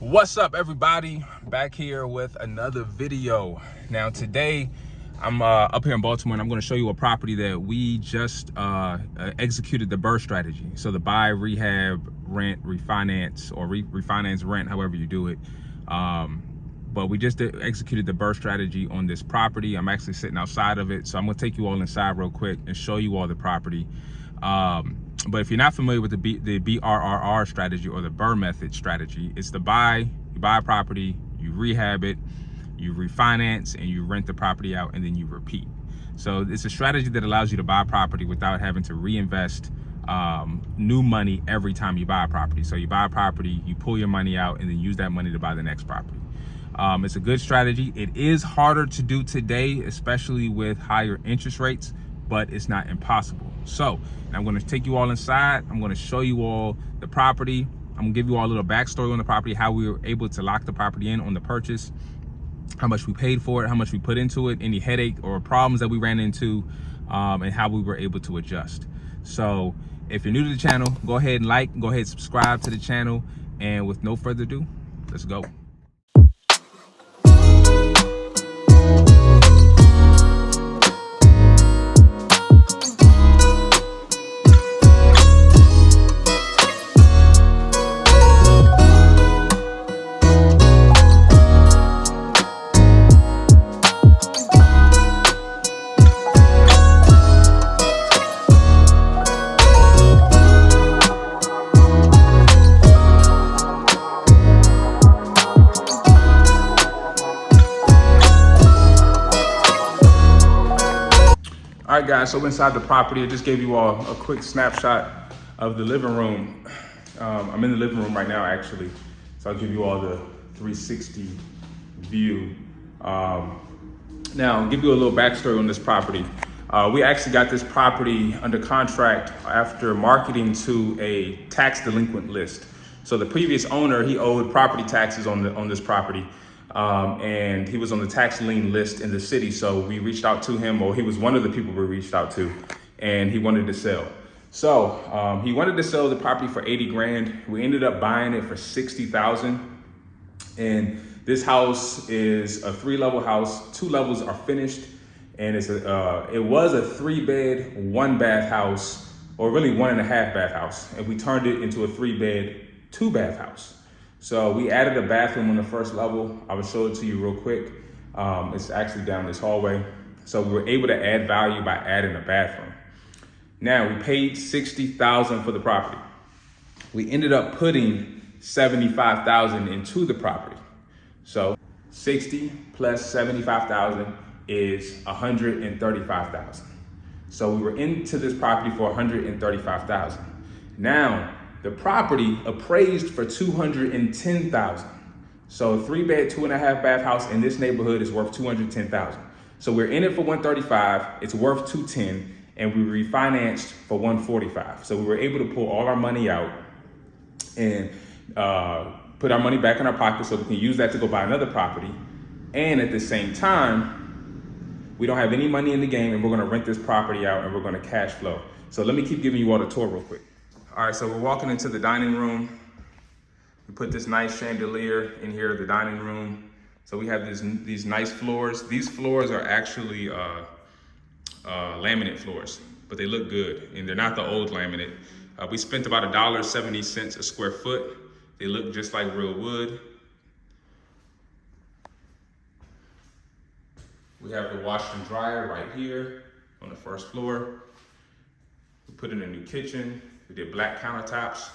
What's up, everybody? Back here with another video. Now today I'm up here in Baltimore, and I'm going to show you a property that we just executed the BRRRR strategy. So the buy, rehab, rent, refinance, or refinance, rent, however you do it. But we just executed the BRRRR strategy on this property. I'm actually sitting outside of it, so I'm going to take you all inside real quick and show you all the property. But if you're not familiar with the BRRRR strategy, or the BRRRR method strategy, it's the buy, you buy a property, you rehab it, you refinance, and you rent the property out, and then you repeat. So it's a strategy that allows you to buy a property without having to reinvest new money every time you buy a property. So you buy a property, you pull your money out, and then use that money to buy the next property. It's a good strategy. It is harder to do today, especially with higher interest rates, but it's not impossible. So I'm going to take you all inside. I'm going to show you all the property. I'm going to give you all a little backstory on the property, how we were able to lock the property in on the purchase, how much we paid for it, how much we put into it, any headache or problems that we ran into, and how we were able to adjust. So if you're new to the channel, go ahead and subscribe to the channel. And with no further ado, let's go. All right, guys, so inside the property, I just gave you all a quick snapshot of the living room. I'm in the living room right now, actually. So I'll give you all the 360 view. Now, I'll give you a little backstory on this property. We actually got this property under contract after marketing to a tax delinquent list. So the previous owner, he owed property taxes on this property. And he was on the tax lien list in the city. So we reached out to him, or he was one of the people we reached out to, and he wanted to sell. So he wanted to sell the property for 80 grand. We ended up buying it for 60,000. And this house is a 3-level house. 2 levels are finished. And it was a 3-bed, 1-bath house, or really 1.5-bath house. And we turned it into a 3-bed, 2-bath house. So we added a bathroom on the first level. I will show it to you real quick. It's actually down this hallway. So we were able to add value by adding a bathroom. Now, we paid $60,000 for the property. We ended up putting $75,000 into the property. So 60 plus 75,000 is 135,000. So we were into this property for 135,000. Now, the property appraised for 210,000. So a 3-bed, 2.5-bath house in this neighborhood is worth 210,000. So we're in it for 135. It's worth 210, and we refinanced for 145. So we were able to pull all our money out and put our money back in our pocket, so we can use that to go buy another property. And at the same time, we don't have any money in the game, and we're going to rent this property out, and we're going to cash flow. So let me keep giving you all the tour real quick. All right, so we're walking into the dining room. We put this nice chandelier in here, the dining room. So we have these nice floors. These floors are actually laminate floors, but they look good, and they're not the old laminate. We spent about $1.70 a square foot. They look just like real wood. We have the washer and dryer right here on the first floor. We put in a new kitchen. We did black countertops.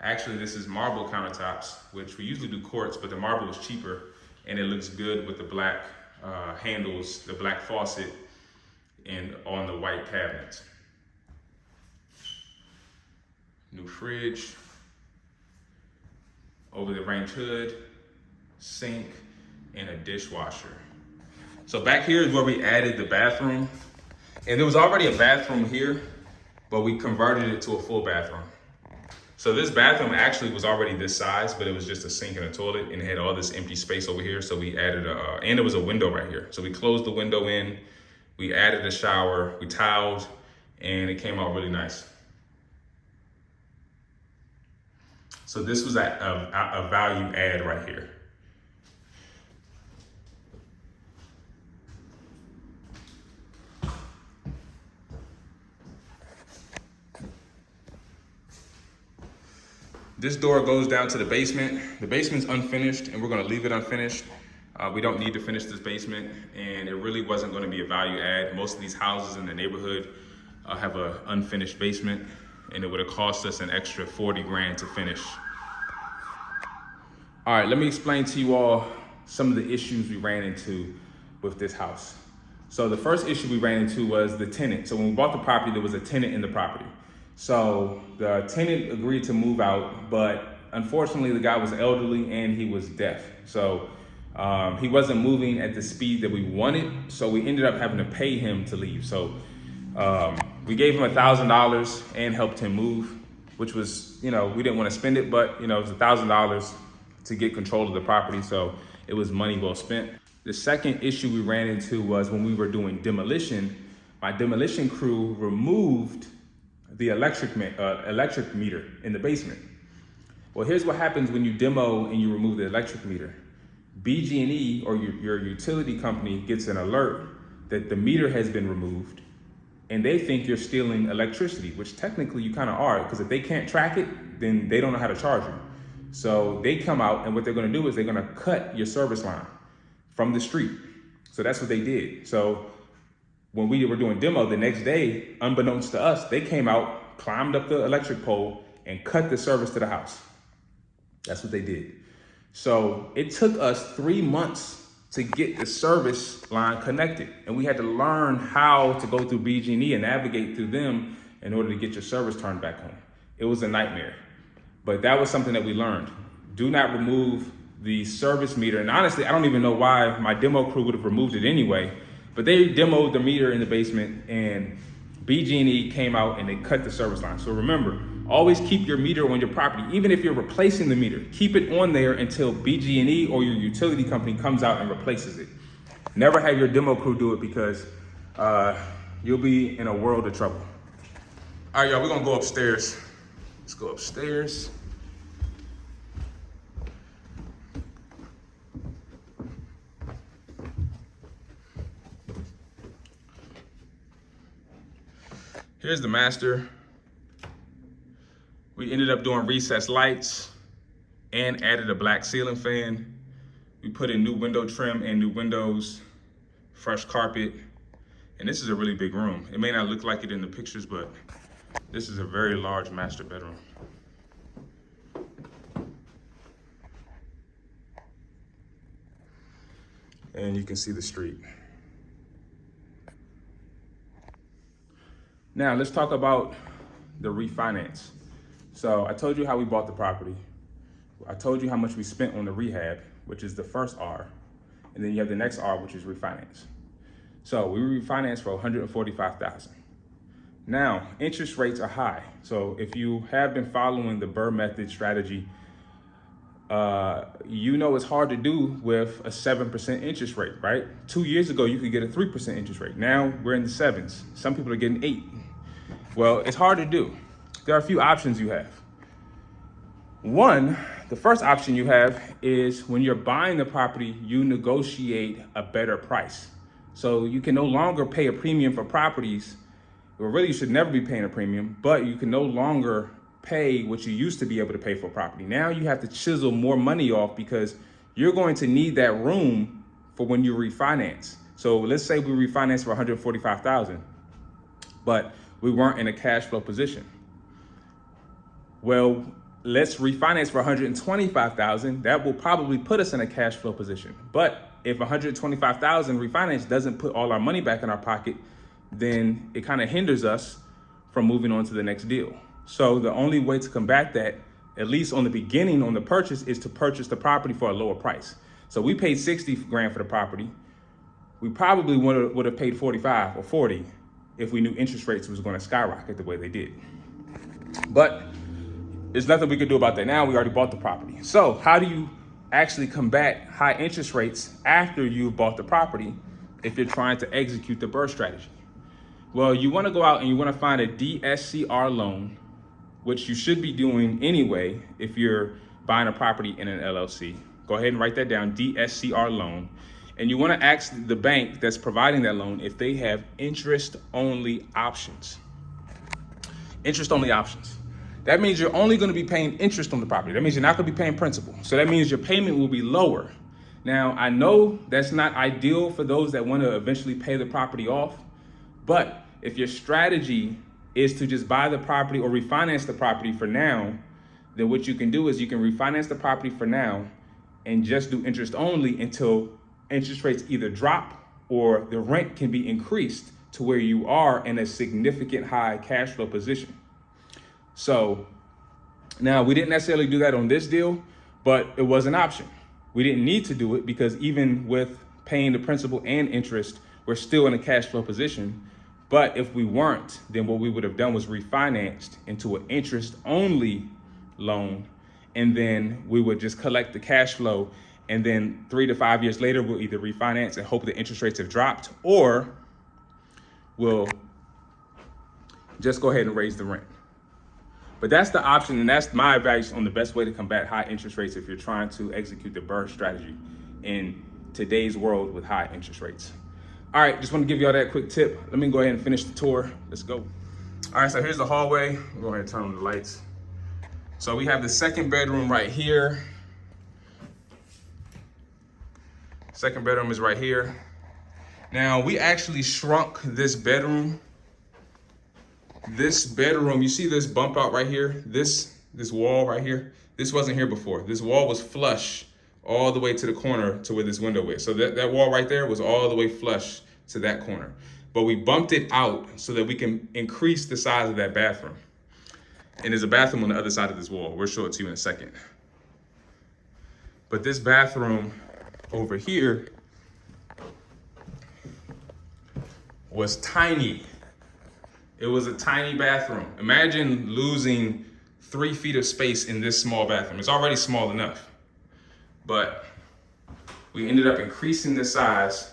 Actually, this is marble countertops, which we usually do quartz, but the marble is cheaper, and it looks good with the black handles, the black faucet, and on the white cabinets. New fridge, over the range hood, sink, and a dishwasher. So back here is where we added the bathroom. And there was already a bathroom here, but we converted it to a full bathroom. So this bathroom actually was already this size, but it was just a sink and a toilet, and it had all this empty space over here. So we added and there was a window right here. So we closed the window in, we added a shower, we tiled, and it came out really nice. So this was a value add right here. This door goes down to the basement. The basement's unfinished and we're gonna leave it unfinished. We don't need to finish this basement, and it really wasn't gonna be a value add. Most of these houses in the neighborhood have an unfinished basement, and it would have cost us an extra 40 grand to finish. All right, let me explain to you all some of the issues we ran into with this house. So the first issue we ran into was the tenant. So when we bought the property, there was a tenant in the property. So the tenant agreed to move out, but unfortunately the guy was elderly and he was deaf. So he wasn't moving at the speed that we wanted. So we ended up having to pay him to leave. So we gave him $1,000 and helped him move, which was, we didn't want to spend it, but it was $1,000 to get control of the property. So it was money well spent. The second issue we ran into was when we were doing demolition, my demolition crew removed the electric meter in the basement. Well, here's what happens when you demo and you remove the electric meter. BG&E, or your utility company, gets an alert that the meter has been removed, and they think you're stealing electricity, which technically you kind of are, because if they can't track it, then they don't know how to charge you. So they come out, and what they're gonna do is they're gonna cut your service line from the street. So that's what they did. So when we were doing demo the next day, unbeknownst to us, they came out, climbed up the electric pole, and cut the service to the house. That's what they did. So it took us 3 months to get the service line connected. And we had to learn how to go through BG&E and navigate through them in order to get your service turned back on. It was a nightmare, but that was something that we learned. Do not remove the service meter. And honestly, I don't even know why my demo crew would have removed it anyway, but they demoed the meter in the basement, and BG&E came out and they cut the service line. So remember, always keep your meter on your property. Even if you're replacing the meter, keep it on there until BG&E or your utility company comes out and replaces it. Never have your demo crew do it, because you'll be in a world of trouble. All right, y'all, we're gonna go upstairs. Let's go upstairs. Here's the master. We ended up doing recessed lights and added a black ceiling fan. We put in new window trim and new windows, fresh carpet, and this is a really big room. It may not look like it in the pictures, but this is a very large master bedroom. And you can see the street. Now let's talk about the refinance. So I told you how we bought the property. I told you how much we spent on the rehab, which is the first R. And then you have the next R, which is refinance. So we refinanced for $145,000. Now, interest rates are high. So if you have been following the BRRRR method strategy, it's hard to do with a 7% interest rate, right? 2 years ago, you could get a 3% interest rate. Now we're in the 7s. Some people are getting 8. Well, it's hard to do. There are a few options you have. One, the first option you have is when you're buying the property, you negotiate a better price. So you can no longer pay a premium for properties. Well, really, you should never be paying a premium, but you can no longer pay what you used to be able to pay for property. Now you have to chisel more money off, because you're going to need that room for when you refinance. So let's say we refinance for $145,000, but we weren't in a cash flow position. Well, let's refinance for $125,000. That will probably put us in a cash flow position. But if $125,000 refinance doesn't put all our money back in our pocket, then it kind of hinders us from moving on to the next deal. So the only way to combat that, at least on the beginning on the purchase, is to purchase the property for a lower price. So we paid 60 grand for the property. We probably would have paid 45 or 40 if we knew interest rates was going to skyrocket the way they did. But there's nothing we could do about that now. We already bought the property. So how do you actually combat high interest rates after you've bought the property if you're trying to execute the BRRRR strategy? Well, you want to go out and you want to find a DSCR loan which you should be doing anyway if you're buying a property in an LLC. Go ahead and write that down, DSCR loan. And you want to ask the bank that's providing that loan if they have interest-only options. Interest-only options. That means you're only going to be paying interest on the property. That means you're not going to be paying principal. So that means your payment will be lower. Now, I know that's not ideal for those that want to eventually pay the property off, but if your strategy is to just buy the property or refinance the property for now, then what you can do is you can refinance the property for now and just do interest only until interest rates either drop or the rent can be increased to where you are in a significant high cash flow position. So now we didn't necessarily do that on this deal, but it was an option. We didn't need to do it because even with paying the principal and interest, we're still in a cash flow position. But if we weren't, then what we would have done was refinanced into an interest-only loan, and then we would just collect the cash flow, and then 3 to 5 years later, we'll either refinance and hope the interest rates have dropped, or we'll just go ahead and raise the rent. But that's the option, and that's my advice on the best way to combat high interest rates if you're trying to execute the BRRRR strategy in today's world with high interest rates. All right, just want to give y'all that quick tip. Let me go ahead and finish the tour. Let's go. All right, so here's the hallway. We'll go ahead and turn on the lights. So we have the second bedroom right here. Second bedroom is right here. Now, we actually shrunk this bedroom. This bedroom, you see this bump out right here? This wall right here? This wasn't here before. This wall was flush all the way to the corner to where this window is. So that wall right there was all the way flush to that corner. But we bumped it out so that we can increase the size of that bathroom. And there's a bathroom on the other side of this wall. We'll show it to you in a second. But this bathroom over here was tiny. It was a tiny bathroom. Imagine losing 3 feet of space in this small bathroom. It's already small enough, but we ended up increasing the size.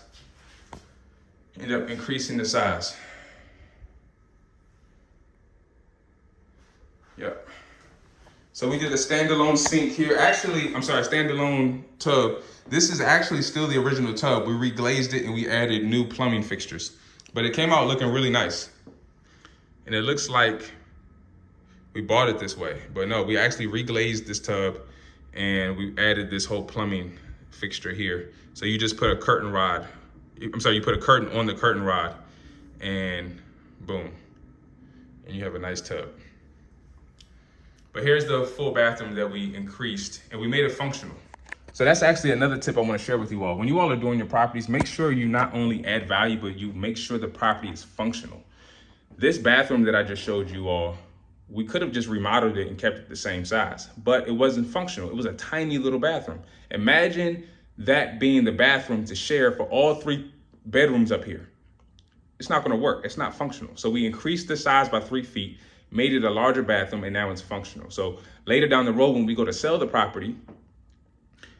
Yep. So we did a standalone sink here. Actually, I'm sorry, standalone tub. This is actually still the original tub. We reglazed it and we added new plumbing fixtures, but it came out looking really nice. And it looks like we bought it this way, but no, we actually reglazed this tub and we added this whole plumbing fixture here. So you just put a curtain rod, you put a curtain on the curtain rod and boom, and you have a nice tub. But here's the full bathroom that we increased and we made it functional. So that's actually another tip I want to share with you all. When you all are doing your properties, make sure you not only add value, but you make sure the property is functional. This bathroom that I just showed you all, we could have just remodeled it and kept it the same size, but it wasn't functional. It was a tiny little bathroom. Imagine that being the bathroom to share for all 3 bedrooms up here. It's not gonna work, it's not functional. So we increased the size by 3 feet, made it a larger bathroom, and now it's functional. So later down the road, when we go to sell the property,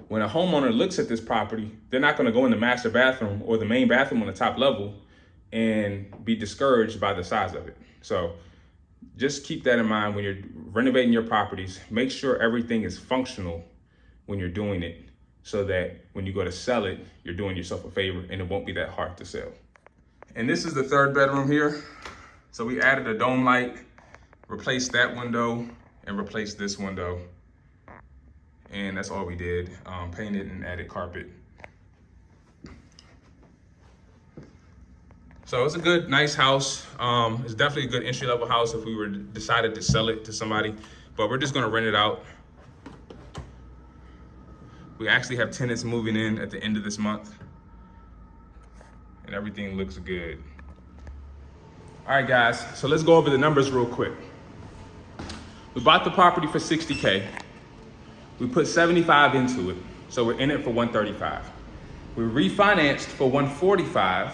when a homeowner looks at this property, they're not gonna go in the master bathroom or the main bathroom on the top level and be discouraged by the size of it. So just keep that in mind when you're renovating your properties. Make sure everything is functional when you're doing it so that when you go to sell it, you're doing yourself a favor and it won't be that hard to sell. And this is the 3rd bedroom here. So we added a dome light, replaced that window, and replaced this window. And that's all we did, painted and added carpet. So it's a good, nice house. It's definitely a good entry-level house if we decided to sell it to somebody, but we're just gonna rent it out. We actually have tenants moving in at the end of this month, and everything looks good. All right, guys, so let's go over the numbers real quick. We bought the property for $60K. We put $75 into it, so we're in it for $135. We refinanced for $145.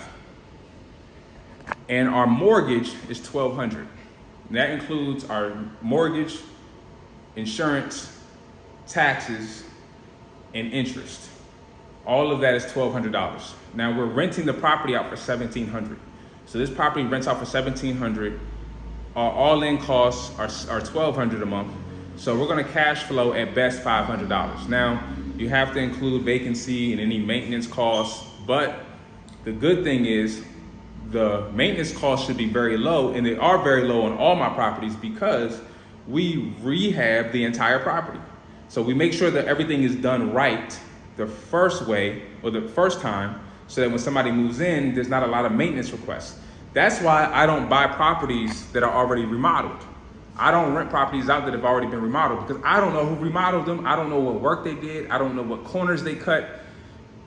And our mortgage is $1,200. That includes our mortgage, insurance, taxes, and interest. All of that is $1,200. Now we're renting the property out for $1,700. So this property rents out for $1,700. Our all-in costs are $1,200 a month. So we're gonna cash flow at best $500. Now, you have to include vacancy and any maintenance costs, but the good thing is the maintenance costs should be very low, and they are very low on all my properties because we rehab the entire property. So we make sure that everything is done right the first way or the first time, so that when somebody moves in, there's not a lot of maintenance requests. That's why I don't buy properties that are already remodeled. I don't rent properties out that have already been remodeled because I don't know who remodeled them. I don't know what work they did. I don't know what corners they cut.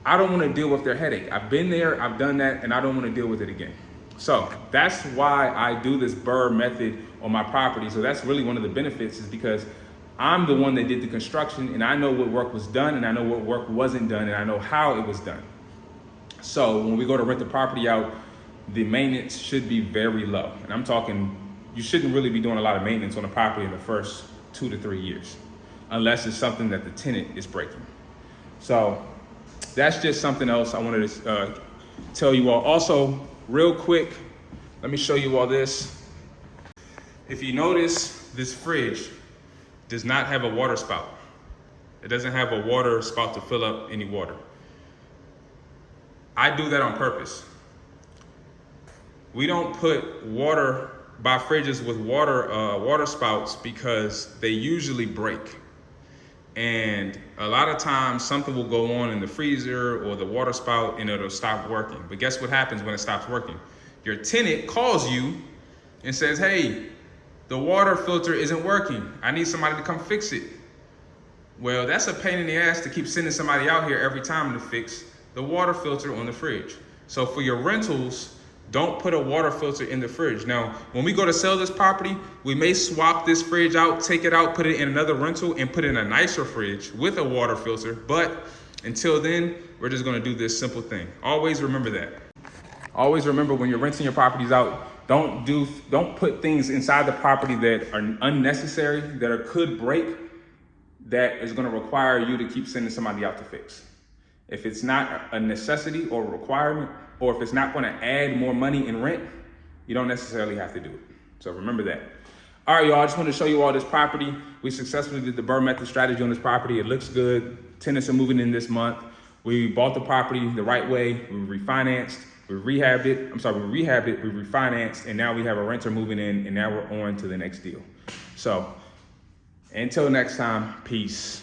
I don't want to deal with their headache. I've been there, I've done that, and I don't want to deal with it again. So that's why I do this BRRRR method on my property. So that's really one of the benefits, is because I'm the one that did the construction and I know what work was done and I know what work wasn't done and I know how it was done. So when we go to rent the property out, the maintenance should be very low. And I'm talking, you shouldn't really be doing a lot of maintenance on a property in the first 2 to 3 years, unless it's something that the tenant is breaking. So that's just something else I wanted to tell you all. Also, real quick, let me show you all this. If you notice, this fridge does not have a water spout. It doesn't have a water spout to fill up any water. I do that on purpose. We don't put water by fridges with water spouts because they usually break. And a lot of times something will go on in the freezer or the water spout and it'll stop working. But guess what happens when it stops working? Your tenant calls you and says, hey, the water filter isn't working. I need somebody to come fix it. Well, that's a pain in the ass to keep sending somebody out here every time to fix the water filter on the fridge. So for your rentals, don't put a water filter in the fridge. Now, when we go to sell this property, we may swap this fridge out, take it out, put it in another rental, and put in a nicer fridge with a water filter. But until then, we're just gonna do this simple thing. Always remember that. Always remember, when you're renting your properties out, don't put things inside the property that are unnecessary, that could break, that is gonna require you to keep sending somebody out to fix. If it's not a necessity or a requirement, or if it's not gonna add more money in rent, you don't necessarily have to do it. So remember that. All right, y'all, I just wanted to show you all this property. We successfully did the BRRRR method strategy on this property. It looks good. Tenants are moving in this month. We bought the property the right way. We refinanced, we rehabbed it, we refinanced, and now we have a renter moving in, and now we're on to the next deal. So until next time, peace.